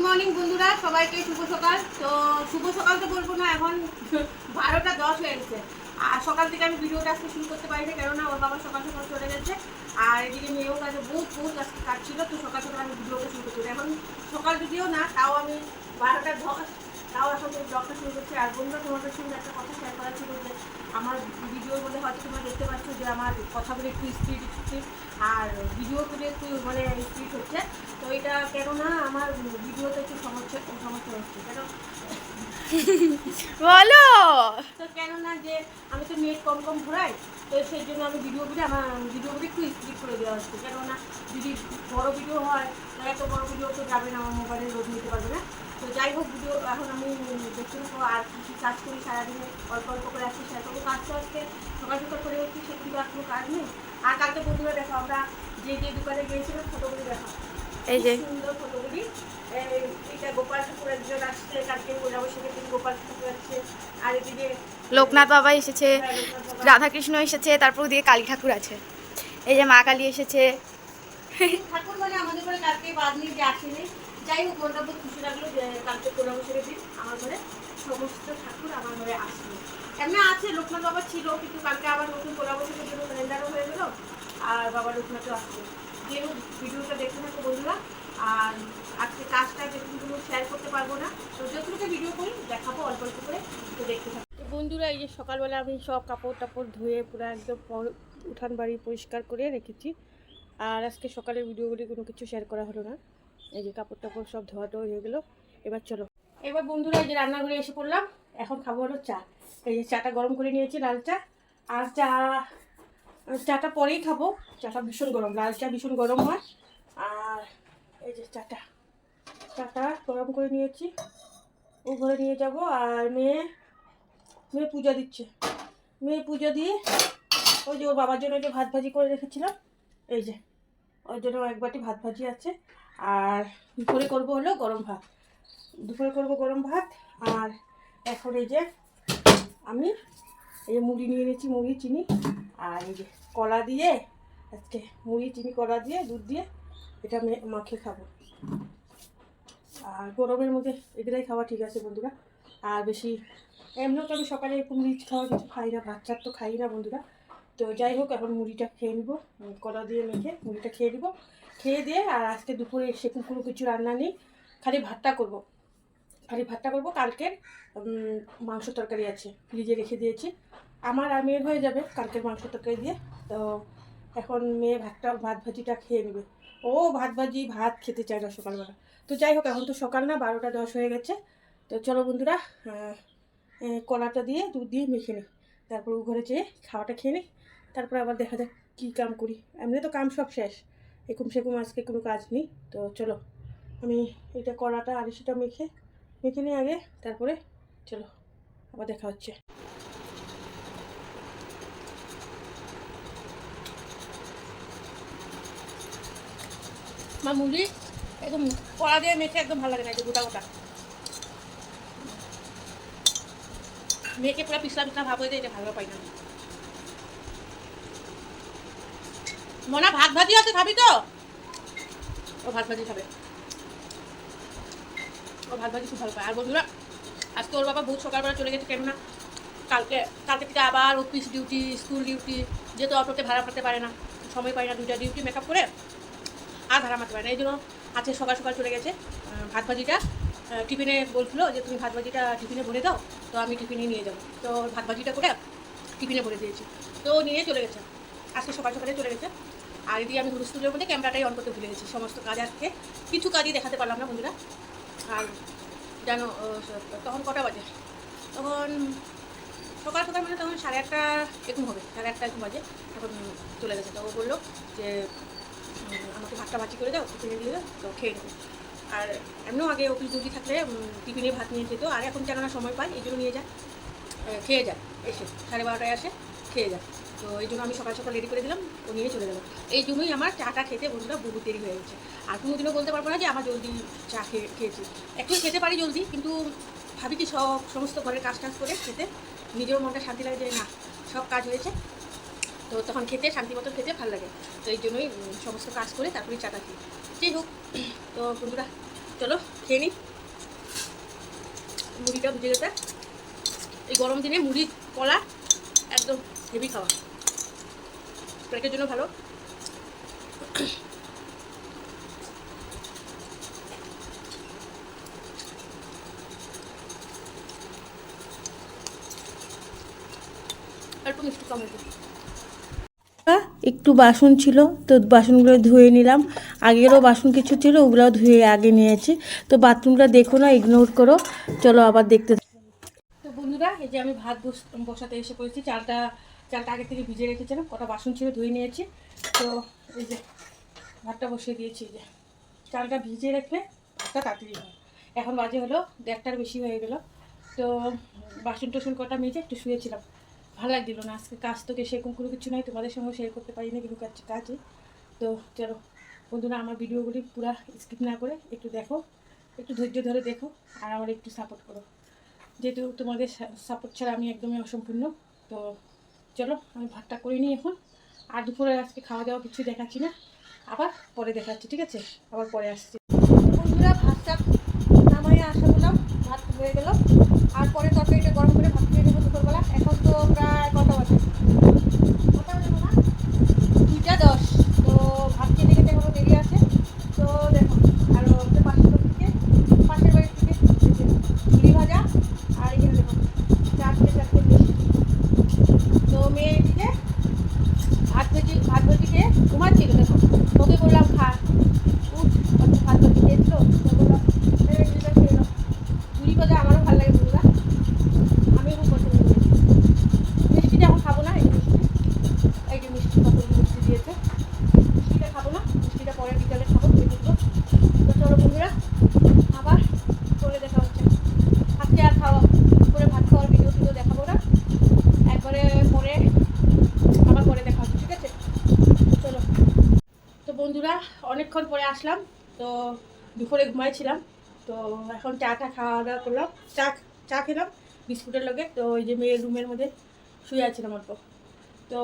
Morning বন্ধুরা, সবাইকে শুভ সকাল। তো শুভ সকাল তো বলবো না, এখন 12টা 10 হয়ে গেছে। আর সকাল থেকে আমি ভিডিওটা আজকে শুরু করতে পারিনি, কেননা ওর বাবা সকাল সকাল চলে গেছে। আর এদিকে মেয়েও কাজে বহুত আজকে কাজ ছিল, তো সকাল সকাল আমি ভিডিওটা শুরু করতে পারি। এখন সকাল যদিও না, তাও আমি 12টা 10 তাও এখন থেকে ব্লগটা শুরু করছি। আর বন্ধুরা, তোমাদের সঙ্গে একটা কথা শেয়ার করা ছিল যে আমার ভিডিওর মধ্যে হয়তো তোমরা দেখতে পাচ্ছ যে আমার কথাগুলো একটু স্পিড আর ভিডিওগুলো একটু মানে স্পিড হচ্ছে। তো এটা কেননা আমার ভিডিওতে একটু সমস্যা হচ্ছে কেন বলো। তো কেননা যে আমি তো নেট কম ঘোরাই, তো সেই জন্য আমি আমার ভিডিওগুলো একটু স্পিড করে দেওয়া হচ্ছে। কেননা যদি বড় ভিডিও হয়, এত বড় ভিডিও তো যাবে না, আমার মোবাইলে লোড নিতে পারবে না। তো যাই হোক, ভিডিও এখন আমি দেখতে থাকবো। আর কী কাজ করি সারাদিনে অল্প করে আসছি শেয়ার করবো। কাজ তো আজকে সকাল সকাল করে উঠছি, সে কিন্তু আর কোনো কাজ নেই। আর কালকে বন্ধুরা দেখো, আমরা যে দোকানে গিয়েছিলাম ফটোগুলি দেখো, এই যে সুন্দর ফটোগুলি। এটা গোপাল ঠাকুর একজন আসছে, কালকে অবশ্যই দিন গোপাল ঠাকুর আসছে। আর এদিকে লোকনাথ বাবা এসেছে, লোকনাথ বাবা, রাধাকৃষ্ণ এসেছে, তারপর দিয়ে কালী ঠাকুর আছে। এই যে মা কালী এসেছে। ঠাকুর মানে আমাদের ঘরে কালকে বাদ নিয়ে যে আসেনি। যাই হোক, মনটা খুব খুশি লাগলো যে কালকে অবশ্যই দিন আমার ঘরে সমস্ত ঠাকুর আমার ঘরে আসলো। এমনি আছে, লোকনাথ বাবা ছিল, কিন্তু কালকে আবার নতুন অবশ্যই জন্য ক্যালেন্ডারও হয়ে গেল। আর বাবা লোকনাথও আসলো। যে হোক, ভিডিওটা দেখতে থাকো বন্ধুরা। আর আজকে কাজটা যেটুকু শেয়ার করতে পারবো না, তো যতটুকু ভিডিও করি দেখাবো অল্প করে, তো দেখতে থাকো বন্ধুরা। এই যে সকালবেলা আমি সব কাপড় টাপড় ধুয়ে পুরো একদম উঠান বাড়ি পরিষ্কার করে রেখেছি। আর আজকে সকালের ভিডিওগুলি কোনো কিছু শেয়ার করা হলো না। এই যে কাপড় টাপড় সব ধোয়া হয়ে গেলো। এবার চলো, এবার বন্ধুরা এই যে রান্নাঘরে এসে পড়লাম। এখন খাবো হলো চা। এই যে চাটা গরম করে নিয়েছি, লাল চা। আর চাটা পরেই খাবো। চাটা ভীষণ গরম, লাল চা ভীষণ গরম হয়। আর এই যে চাটা গরম করে নিয়েছি, ও ঘরে নিয়ে যাব। আর মেয়ে পূজা দিচ্ছে। মেয়ে পুজো দিয়ে ওই যে ওর বাবার জন্য যে ভাত ভাজি করে রেখেছিলাম, এই যে ওর জন্য এক বাটি ভাত ভাজি আছে। আর দুপুরে করবো হলো গরম ভাত। আর এখন এই যে আমি এই যে মুড়ি নিয়ে নিয়েছি, মুড়ি চিনি। আর এই যে কলা দিয়ে, আজকে মুড়ি চিনি কলা দিয়ে দুধ দিয়ে এটা মাখিয়ে খাবো। আর গরমের মধ্যে এগুলাই খাওয়া ঠিক আছে বন্ধুরা। আর বেশি এমনিও তো আমি সকালে এরকম রিচ খাওয়া কিছু খাই না, বাচ্চার তো খাই না বন্ধুরা। তো যাই হোক, এখন মুড়িটা খেয়ে নিবো, কলা দিয়ে মেখে মুড়িটা খেয়ে নিবো। খেয়ে দিয়ে আর আজকে দুপুরে সেরকম কোনো কিছু রান্না নেই, খালি ভাতটা করবো। কালকের মাংস তরকারি আছে, ফ্রিজে রেখে দিয়েছি। আমার আর মেয়ের হয়ে যাবে কালকের মাংস তরকারি দিয়ে। তো এখন মেয়ে ভাত ভাজিটা খেয়ে নেবে। ও ভাত খেতে চায় না সকালবেলা। তো যাই হোক, এখন তো সকাল না, 12টা 10 হয়ে গেছে। তো চলো বন্ধুরা, কলাটা দিয়ে দুধ দিয়ে মেখে নিই, তারপর ও ঘরে যেয়ে খাওয়াটা খেয়ে নিই। তারপর আবার দেখা যাক কী কাম করি। এমনি তো কাম সব শেষ, সেরকম আজকে কোনো কাজ নেই। তো চলো, আমি এটা কলাটা আর সেটা মেখে নিই আগে, তারপরে চলো আবার দেখা হচ্ছে। মুড়ি একদম কড়া দিয়ে মেখে একদম ভালো লাগে না, গোটা গোটা মেখে পুরো পিছলা ভাব হয়ে যায়, এটা ভালো পাই না। মনা ভাত ভাজি আছে, খাবি তো? ও ভাত ভাজি খাবে, ও ভাত ভাজি খুব ভালো পায়। আর বন্ধুরা, আজকে ওর বাবা বহুত সকালবেলা চলে গেছে, কেননা কালকে থেকে আবার অফিস ডিউটি, স্কুল ডিউটি, যেহেতু অটোতে ভাড়া মারতে পারে না, সময় পায় না, 2টা ডিউটি মেকআপ করে আর ভাড়া মারতে পারে না। এই জন্য আজকে সকাল সকাল চলে গেছে। ভাত ভাজিটা টিফিনে বলছিল যে তুমি ভাত ভাজিটা টিফিনে ভরে দাও, তো আমি টিফিনে নিয়ে যাবো। তো ভাত ভাজিটা করে টিফিনে ভরে দিয়েছি, তো নিয়ে চলে গেছে। আজকে সকালে চলে গেছে। আর এদিকে আমি হুলস্থুলের মধ্যে ক্যামেরাটাই অন করতে ভুলে গেছি। সমস্ত কাজ আজকে কিছু কাজই দেখাতে পারলাম না বন্ধুরা। আর জানো তখন কটা বাজে? তখন সকাল মানে তখন 8:30 এরকম হবে, 8:30 এরকম বাজে। তখন চলে গেছে। তো ও বললো যে আমাকে ভাতটা ভাজি করে দাও, টিফিনে দিয়ে দাও, তো খেয়ে নেবো। আর এমনিও আগে অফিস ডিউটি থাকলে টিফিনে ভাত নিয়ে যেত, আর এখন কেননা সময় পাই এই জন্য নিয়ে যায়, খেয়ে যায় এসে 12:30 আসে, খেয়ে যায়। তো এই জন্য আমি সকাল রেডি করে দিলাম, ও নিয়ে চলে গেল। এই জন্যই আমার চাটা খেতে বন্ধুরা বহুত দেরি হয়ে গেছে। আর কোনোদিনও বলতে পারবো না যে আমার জলদি চা খেয়েছি। একটু খেতে পারি জলদি, কিন্তু ভাবি কি সমস্ত ঘরের কাজ করে খেতে নিজের মনটা শান্তি লাগে যে না সব কাজ হয়েছে, তো তখন খেতে শান্তি মতো খেতে ভালো লাগে। তো এই জন্যই সমস্ত কাজ করে তারপরে চাটা খেয়ে। যাই হোক, তো বন্ধুরা চলো খেয়ে নিই। মুড়িটা ভুজে গেছে। এই গরম দিনে মুড়ি কলা একদম হেভি খাওয়া, পেটের জন্য ভালো। একটু মিষ্টি কম হয়েছে। একটু বাসন ছিল, তো বাসনগুলো ধুয়ে নিলাম। আগেরও বাসন কিছু ছিল, ওগুলোও ধুয়ে আগে নিয়েছি। তো বাথরুমটা দেখো না, ইগনোর করো। চলো আবার দেখতে। তো বন্ধুরা, এই যে আমি ভাত বসাতে এসে পড়েছি। চালটা আগে থেকে ভিজে রেখেছিলাম, কটা বাসন ছিল ধুয়ে নিয়েছি। তো এই যে ভাতটা বসিয়ে দিয়েছি। এই যে চালটা ভিজে রাখলে ভাতটা তাড়াতাড়ি হয়। এখন বাজে হলো 1:30টার বেশি হয়ে গেল। তো বাসন টাসন কটা মেজে একটু শুয়েছিলাম, ভালো লাগছিল না। আজকে কাজ তো সেরকম কোনো কিছু নাই, তোমাদের সঙ্গে শেয়ার করতে পারিনি কিন্তু কাজে। তো চলো বন্ধুরা, আমার ভিডিওগুলি পুরো স্কিপ না করে একটু দেখো, একটু ধৈর্য ধরে দেখো, আর আমার একটু সাপোর্ট করো, যেহেতু তোমাদের সাপোর্ট ছাড়া আমি একদমই অসম্পূর্ণ। তো চলো আমি ভাতটা করে নিই এখন। আর দুপুরে আজকে খাওয়া দাওয়া কিছু দেখাচ্ছি না, আবার পরে দেখাচ্ছি, ঠিক আছে? আবার পরে আসছি। বন্ধুরা, ভাতটা নামাইয়ে আসা বললাম, ভাত হয়ে গেল। আর পরে তরকারিটা গরম করে ভাত খেয়ে নেবো দুপুরবেলা। এখন তো প্রায় কটা বাজে, 2:10। তো ভাত খেতে খেতে এখনো দেরি আছে। তো দেখো, আর পাশের বাড়ির থেকে মুড়ি ভাজা, আর এখানে দেখো চারটে মিষ্টি। তো মেয়ে এদিকে ভাত ভেজি খেয়ে ঘুমাচ্ছিল। দেখো, ওকে বললাম খা, উঠ, ভাত ভেজি খেয়েছিল। তো বললাম খেয়ে নাও। মুড়ি ভাজা আমারও ভালো লাগে বন্ধুরা, আমিও খুব পছন্দ করি। মিষ্টিটা এখন খাবো না, এই যে মিষ্টি কতগুলো মিষ্টি দিয়েছে। মিষ্টিটা খাবো না, মিষ্টিটা পরে বিকালে খাবো। তো চলো বন্ধুরা, আবার পরে দেখা হচ্ছে। আজকে আর করে ভাত খাওয়ার ভিডিও দেখাবো না, একবারে পরে আবার পরে দেখা হচ্ছে, ঠিক আছে? চলো। তো বন্ধুরা, অনেকক্ষণ পরে আসলাম। তো দুপুরে ঘুমাইছিলাম, তো এখন চাটা খাওয়া দাওয়া করলাম। চা খেলাম বিস্কুটের লগে। তো ওই যে মেয়ের রুমের মধ্যে শুয়ে আছিলাম অল্প। তো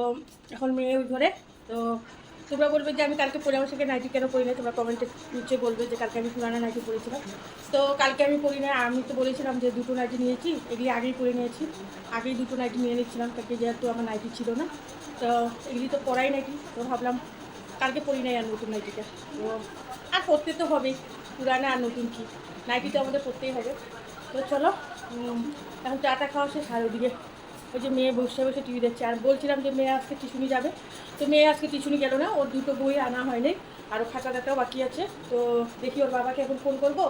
এখন মেয়ে ওই ঘরে। তো তোমরা বলবে যে আমি কালকে পরে আমার সঙ্গে নাইটি কেন পরি না, তোমরা কমেন্টে নিচে বলবে যে কালকে আমি পুরানো নাইটি পরেছিলাম। তো কালকে আমি পরি না, আমি তো বলেছিলাম যে 2টো নাইটি নিয়েছি, এগুলি আগেই পরে নিয়েছি। আগেই 2টো নাইটি নিয়ে নিচ্ছিলাম, কালকে যেহেতু আমার নাইটি ছিল না। তো এগুলি তো পরাই নাইটি, তো ভাবলাম কালকে পরি নাই আর নতুন নাইটিটা। তো আর পরতে তো হবেই, পুরানো আর নতুন কি, নাইটি তো আমাদের পরতেই হবে। তো চলো এখন চাটা খাওয়া শেষ। আর ওদিকে ওই যে মেয়ে বসে বসে টিভি দেখছে। আর বলছিলাম যে মেয়ে আজকে টিউশনি যাবে, তো মেয়ে আজকে টিউশনি গেল না। ওর 2টো বই আনা হয়নি, আরও খাতাটাও বাকি আছে। তো দেখি ওর বাবাকে এখন ফোন করবো,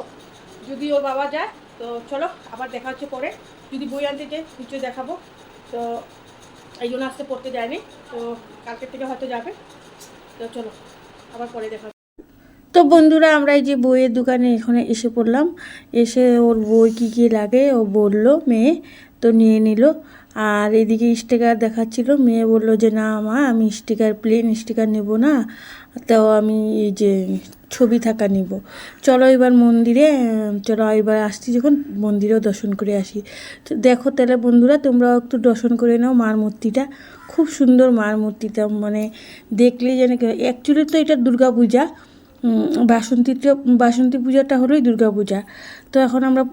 যদি ওর বাবা যায় তো চলো আবার দেখা হচ্ছে পরে। যদি বই আনতে যায় নিশ্চয়ই দেখাবো। তো এই জন্য আজকে পড়তে যায়নি, তো কালকের থেকে হয়তো যাবে। তো চলো আবার পরে দেখা। তো বন্ধুরা, আমরা এই যে বইয়ের দোকানে এখানে এসে পড়লাম। এসে ওর বই কী কী লাগে ও বলল মেয়ে, তো নিয়ে নিল। আর এদিকে স্টিকার দেখাচ্ছিল, মেয়ে বলল যে না মা, আমি প্লেন স্টিকার নেব না, তো আমি এই যে ছবি থাকা নিব। চলো এবার মন্দিরে, চলো এবার আসছি যখন মন্দিরেও দর্শন করে আসি। তো দেখো তাহলে বন্ধুরা, তোমরাও একটু দর্শন করে নাও মার মূর্তিটা। খুব সুন্দর মার মূর্তিটা, মানে দেখলেই যেন। অ্যাকচুয়ালি তো এটা দুর্গা পূজা, বাসন্তী পূজাটা হলোই দুর্গা পূজা। তো এখন আমরা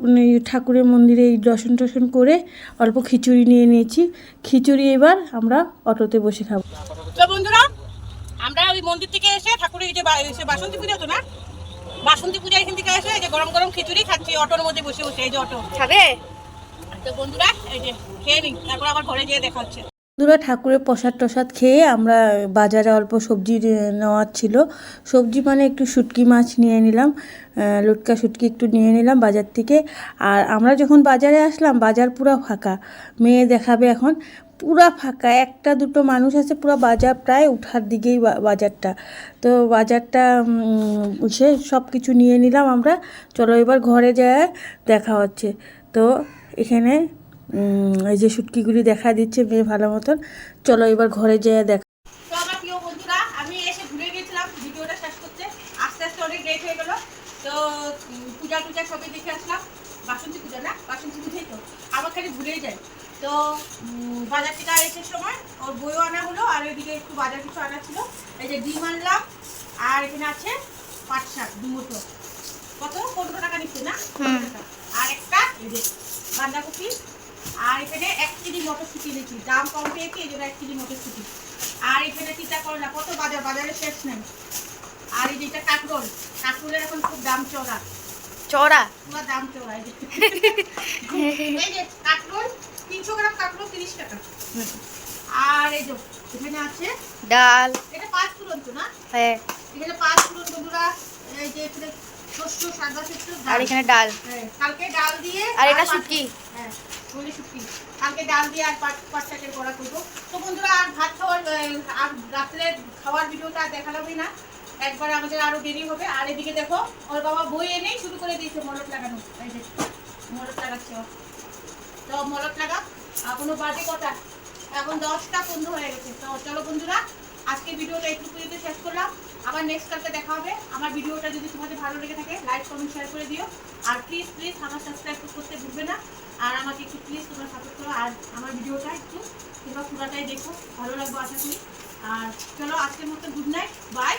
ঠাকুরের মন্দিরে এই দর্শন টর্শন করে অল্প খিচুড়ি নিয়ে নিয়েছি। খিচুড়ি এবার আমরা অটোতে বসে খাবো। তো বন্ধুরা, আমরা ওই মন্দির থেকে এসে ঠাকুরের এই যে বাসন্তী পূজা হতো না, বাসন্তী পূজা এখান থেকে এসে এই যে গরম গরম খিচুড়ি খাচ্ছি অটোর মধ্যে বসে বসে। এই যে অটো ছাড়ে। তো বন্ধুরা, এই যে খেয়ে নিই, তারপর আবার ঘরে গিয়ে দেখা হচ্ছে। বন্ধুরা, ঠাকুরের প্রসাদ টসাদ খেয়ে আমরা বাজারে অল্প সবজি নেওয়ার ছিল। সবজি মানে একটু শুটকি মাছ নিয়ে নিলাম, লটকা শুটকি একটু নিয়ে নিলাম বাজার থেকে। আর আমরা যখন বাজারে আসলাম, বাজার পুরো ফাঁকা। মেয়ে দেখাবে এখন, পুরা ফাঁকা, একটা দুটো মানুষ আছে, পুরো বাজার প্রায় উঠার দিকেই বাজারটা। তো বাজারটা সে সব কিছু নিয়ে নিলাম আমরা। চলো এবার ঘরে যায় দেখা হচ্ছে। তো এখানে এই যে শুটকিগুলি দেখা দিচ্ছে মেয়ে ভালো মতন। চলো এবার ঘরে যেয়ে দেখা। তো আমার প্রিয় বন্ধুরা, আমি এসে ভুলে গেছিলাম ভিডিওটা শেষ করতে, আস্তে আস্তে অনেক লেট হয়ে গেল। তো পূজা টুজা সবই দেখে আসলাম। বাসন্তী পূজা না, বাসন্তী পূজাই তো, আমার খালি ভুলেই যায়। তো বাজার থেকে এসে সময় ওর বইও আনা হলো, আর ওইদিকে একটু বাজার কিছু আনা ছিল। এই যে ডিম আনলাম, আর এখানে আছে পাট শাক 2 মুঠো। কত 15 টাকা নিচ্ছে না? হুম। 15 টাকা। আর একটা এই যে বাঁধাকপি, আর এখানে 1 কেজি মটরশুঁটি নিয়েছি, দাম কম পেয়েছি এই জন্য 1 কেজি মটরশুঁটি। আর এখানে চিন্তা করো না কত বাজারে শেষ নেই। আর এই যেটা কাঁকরোল, কাঁকরোলের এখন খুব দাম চড়া, চড়া। পুরো দাম চড়া। এই যে এই যে কাঁকরোল 300 গ্রাম কাঁকরোল 30 টাকা। আর এই যে এখানে আছে ডাল। এটা 5 ফুরন তো না? হ্যাঁ। এখানে 5 ফুরন বন্ধুরা। এই যে এখানে শস্য, সাদা শস্য, আর এখানে ডাল। হ্যাঁ, কালকে ডাল দিয়ে আর এটা পাট- শুটকি। হ্যাঁ, বলি শুটকি। কালকে ডাল দিয়ে আর পাট শাকের বড়া করবো। তো বন্ধুরা আর ভাত খাওয়ার আর রাত্রে খাওয়ার ভিডিওটা আর দেখালামই না, একবার আমাদের আরো দেরি হবে। আর এদিকে দেখো ওর বাবা বই এনেই শুরু করে দিয়েছে মলট লাগানো। এই যে মলট লাগাচ্ছে ও। তো মলট লাগা এখনো বাজে কটা, এখন 10টা 15 হয়ে গেছে। তো চলো বন্ধুরা আজকে ভিডিওটা একটু শেষ করলাম। আবার নেক্সট কালকে দেখা হবে। আমার ভিডিওটা যদি তোমাদের ভালো লেগে থাকে লাইক কমেন্ট শেয়ার করে দিও। আর প্লিজ আমার সাবস্ক্রাইব করতে ভুলবে না। আর আমাকে একটু প্লিজ তোমরা সাপোর্ট করো। আর আমার ভিডিওটা একটু তোমরা পুরাটাই দেখো, ভালো লাগবে আশা করি। আর চলো আজকের মতো গুড নাইট, বাই।